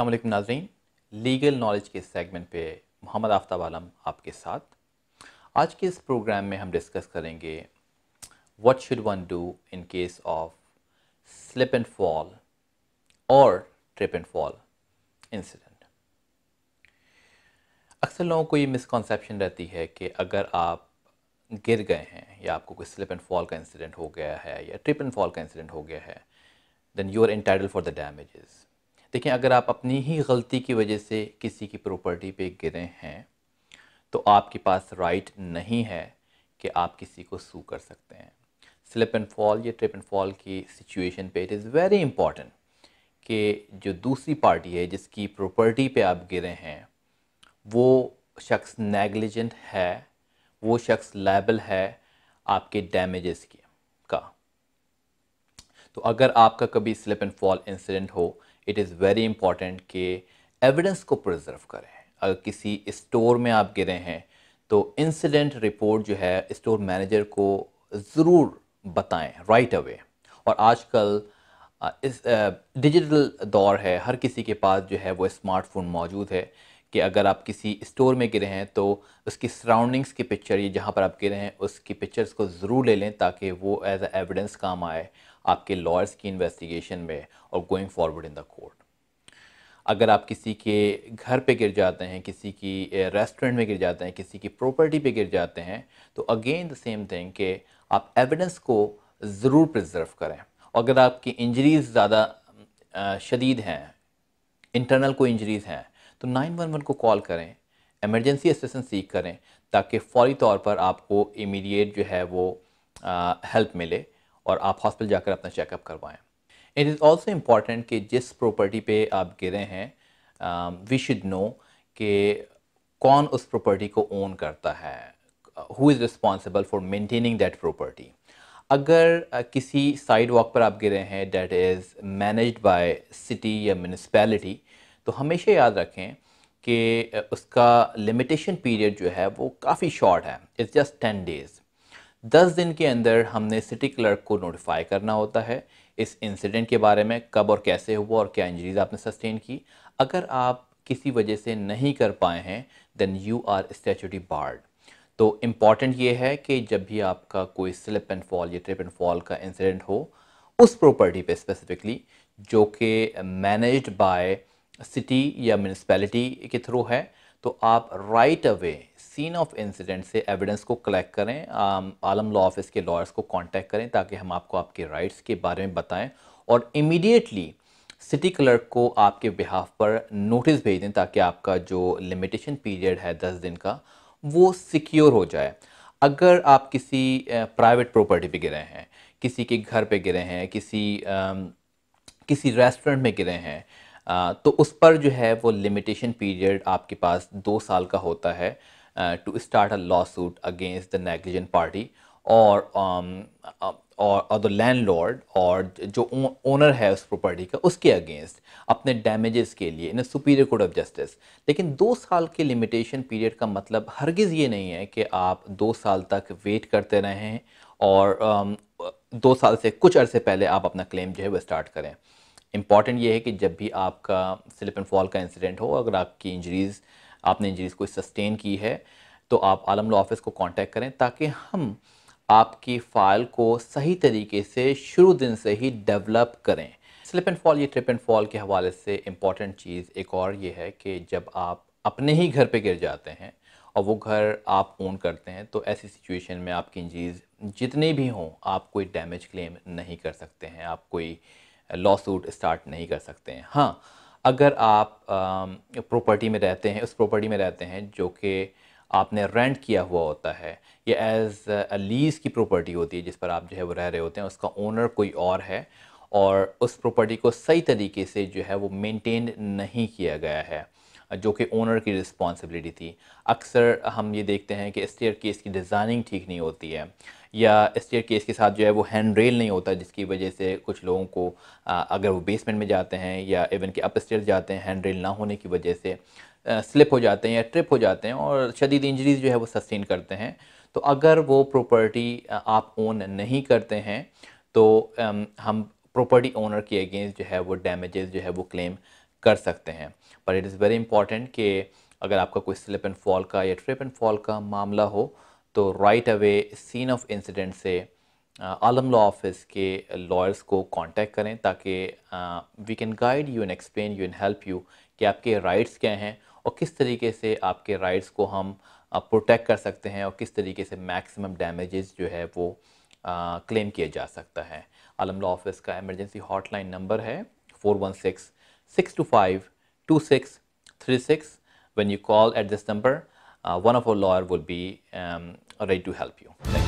अस्सलाम वालेकुम नाज़रीन, लीगल नॉलेज के सेगमेंट पे मोहम्मद आफ्ताब आलम आपके साथ। आज के इस प्रोग्राम में हम डिस्कस करेंगे what should one do in case of slip and fall और ट्रिप एंड फॉल इंसिडेंट। अक्सर लोगों को ये मिसकॉन्सेप्शन रहती है कि अगर आप गिर गए हैं या आपको कोई स्लिप एंड फॉल का इंसिडेंट हो गया है या ट्रिप एंड फॉल का इंसिडेंट हो गया है, then you are entitled for the damages. देखिए, अगर आप अपनी ही गलती की वजह से किसी की प्रॉपर्टी पे गिरे हैं तो आपके पास राइट नहीं है कि आप किसी को सू कर सकते हैं। स्लिप एंड फॉल या ट्रिप एंड फॉल की सिचुएशन पे इट इज़ वेरी इंपॉर्टेंट कि जो दूसरी पार्टी है जिसकी प्रॉपर्टी पे आप गिरे हैं वो शख्स नेग्लिजेंट है, वो शख्स लायबल है आपके डैमेजेस की का। तो अगर आपका कभी स्लिप एंड फॉल इंसिडेंट हो, इट इज़ वेरी इंपॉर्टेंट कि एविडेंस को प्रिजर्व करें। अगर किसी स्टोर में आप गिरे हैं तो इंसिडेंट रिपोर्ट जो है स्टोर मैनेजर को ज़रूर बताएं राइट अवे। और आजकल इस डिजिटल दौर है, हर किसी के पास जो है वो स्मार्टफोन मौजूद है कि अगर आप किसी स्टोर में गिरे हैं तो उसकी सराउंडिंग्स की पिक्चर, ये जहाँ पर आप गिरे हैं उसकी पिक्चर्स को ज़रूर ले लें ताकि वो एज ए एविडेंस काम आए आपके लॉयर्स की इन्वेस्टिगेशन में और going forward in the court. अगर आप किसी के घर पे गिर जाते हैं, किसी की रेस्टोरेंट में गिर जाते हैं, किसी की प्रॉपर्टी पे गिर जाते हैं, तो अगेन द सेम थिंग कि आप एविडेंस को ज़रूर प्रिजर्व करें। और अगर आपकी इंजरीज़ ज़्यादा शदीद हैं, इंटरनल कोई इंजरीज़ हैं, तो 911 को कॉल करें, एमरजेंसी असिस्टेंस सीख करें ताकि फ़ौरी तौर पर आपको इमीडिएट जो है वो हेल्प मिले और आप हॉस्पिटल जाकर अपना चेकअप करवाएं। इट इज़ ऑल्सो इम्पॉर्टेंट कि जिस प्रॉपर्टी पे आप गिरे हैं वी शुड नो कि कौन उस प्रॉपर्टी को ओन करता है, who is responsible for maintaining that property. अगर किसी साइड वॉक पर आप गिरे हैं that is managed by city या म्यूनिसपैलिटी, तो हमेशा याद रखें कि उसका लिमिटेशन पीरियड जो है वो काफ़ी शॉर्ट है, इट्स जस्ट 10 डेज़। 10 दिन के अंदर हमने सिटी क्लर्क को नोटिफाई करना होता है इस इंसिडेंट के बारे में, कब और कैसे हुआ और क्या इंजरीज आपने सस्टेन की। अगर आप किसी वजह से नहीं कर पाए हैं then you are statutory barred. तो इम्पॉर्टेंट ये है कि जब भी आपका कोई स्लिप एंड फॉल या ट्रिप एंड फॉल का इंसिडेंट हो उस प्रॉपर्टी पे स्पेसिफिकली जो कि मैनेज्ड बाय सिटी या म्यूनिसपैलिटी के थ्रू है, तो आप right away scene of incident से एविडेंस को कलेक्ट करें। आलम लॉ ऑफिस के लॉयर्स को कांटेक्ट करें ताकि हम आपको आपके राइट्स के बारे में बताएं और इमीडिएटली सिटी क्लर्क को आपके बिहाफ पर नोटिस भेज दें ताकि आपका जो लिमिटेशन पीरियड है 10 दिन का वो सिक्योर हो जाए। अगर आप किसी प्राइवेट प्रॉपर्टी पे गिरे हैं, किसी के घर पे गिरे हैं, किसी रेस्टोरेंट में गिरे हैं, तो उस पर जो है वो लिमिटेशन पीरियड आपके पास 2 साल का होता है to start a lawsuit against the negligent party और और द लैंडलॉर्ड और जो ओनर है उस प्रॉपर्टी का उसके अगेंस्ट अपने डैमेजेस के लिए इन सुपीरियर कोर्ट ऑफ जस्टिस। लेकिन 2 साल के लिमिटेशन पीरियड का मतलब हरगिज़ ये नहीं है कि आप 2 साल तक वेट करते रहें और 2 साल से कुछ अरसे पहले आप अपना क्लेम जो है वो स्टार्ट करें। इम्पॉर्टेंट ये है कि जब भी आपका स्लिप एंड फॉल का इंसिडेंट हो, अगर आपकी आपने इंजरीज़ कोई सस्टेन की है, तो आप आलम लॉ ऑफिस को कांटेक्ट करें ताकि हम आपकी फ़ाइल को सही तरीके से शुरू दिन से ही डेवलप करें। स्लिप एंड फॉल या ट्रिप एंड फॉल के हवाले से इम्पॉर्टेंट चीज़ एक और ये है कि जब आप अपने ही घर पे गिर जाते हैं और वो घर आप ओन करते हैं, तो ऐसी सिचुएशन में आपकी इंजरीज़ जितने भी हों आप कोई डैमेज क्लेम नहीं कर सकते हैं, आप कोई लॉ सूट स्टार्ट नहीं कर सकते हैं। हाँ, अगर आप प्रॉपर्टी में रहते हैं, उस प्रॉपर्टी में रहते हैं जो कि आपने रेंट किया हुआ होता है या एज अ लीज़ की प्रॉपर्टी होती है जिस पर आप जो है वो रह रहे होते हैं, उसका ओनर कोई और है और उस प्रॉपर्टी को सही तरीके से जो है वो मेंटेन नहीं किया गया है जो कि ओनर की रिस्पॉन्सिबिलिटी थी। अक्सर हम ये देखते हैं कि स्टेयरकेस की डिज़ाइनिंग ठीक नहीं होती है या स्टेयरकेस के साथ जो है वो हैंड रेल नहीं होता, जिसकी वजह से कुछ लोगों को अगर वो बेसमेंट में जाते हैं या इवन के अपस्टेयर जाते हैं, हैंड रेल ना होने की वजह से स्लिप हो जाते हैं या ट्रिप हो जाते हैं और शदीद इंजरीज जो है वो सस्टेन करते हैं। तो अगर वो प्रॉपर्टी आप ओन नहीं करते हैं तो हम प्रॉपर्टी ओनर के अगेंस्ट जो है वो डैमेजेस जो है वो क्लेम कर सकते हैं। पर इट इज़ वेरी इंपॉर्टेंट कि अगर आपका कोई स्लिप एंड फॉल का या ट्रिप एंड फॉल का मामला हो तो right away scene of incident से आलम लॉ ऑफिस के लॉयर्स को कांटेक्ट करें ताकि we can guide you and explain you and help you कि आपके राइट्स क्या हैं और किस तरीके से आपके राइट्स को हम प्रोटेक्ट कर सकते हैं और किस तरीके से मैक्सिमम डैमेजेस जो है वो क्लेम किया जा सकता है। आलम लॉ ऑफिस का एमरजेंसी हॉटलाइन नंबर है 416-625-2636। When you call at this number, one of our lawyer will be ready to help you. Thank you.